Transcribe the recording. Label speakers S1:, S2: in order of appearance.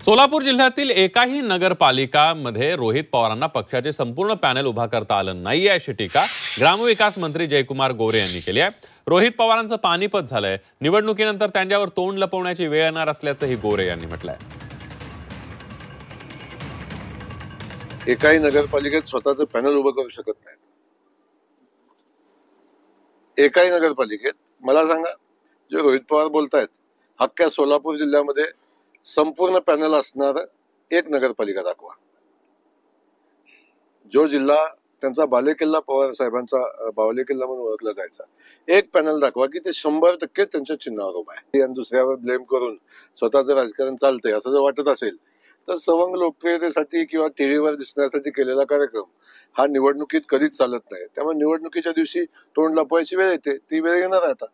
S1: सोलापूर जिल्ह्यातील एकाही नगरपालिकामध्ये रोहित पवारांना पक्षाचे संपूर्ण पॅनल उभा करता आलं नाहीये अशी टीका ग्रामविकास मंत्री जयकुमार गोरे यांनी केली आहे। रोहित पवारांचं पानिपत झालंय, निवडणुकीनंतर त्यांच्यावर तोंड लपवण्याची वेळ येणार असल्याचंही गोरे यांनी म्हटलंय।
S2: एकाही नगरपालिकेत स्वतःचं पॅनल उभं करू शकत नाही। एकाही नगरपालिकेत मला सांगा, जे रोहित पवार बोलतायत, अख्ख्या सोलापूर जिल्ह्यामध्ये संपूर्ण पॅनल असणार एक नगरपालिका दाखवा। जो जिल्हा त्यांचा बालेकिल्ला पवार साहेबांचा बालेकिल्ला म्हणून ओळखला जायचा, एक पॅनल दाखवा की ते 100% त्यांच्या चिन्हावर उभा आहे। आणि दुसऱ्यावर ब्लेम करून स्वतःचं राजकारण चालतंय असं जर वाटत असेल तर सवंग लोकप्रियतेसाठी किंवा टीव्हीवर दिसण्यासाठी केलेला कार्यक्रम हा निवडणुकीत कधीच चालत नाही। त्यामुळे निवडणुकीच्या दिवशी तोंड लपवायची वेळ येते, ती वेळ येणार आहे आता।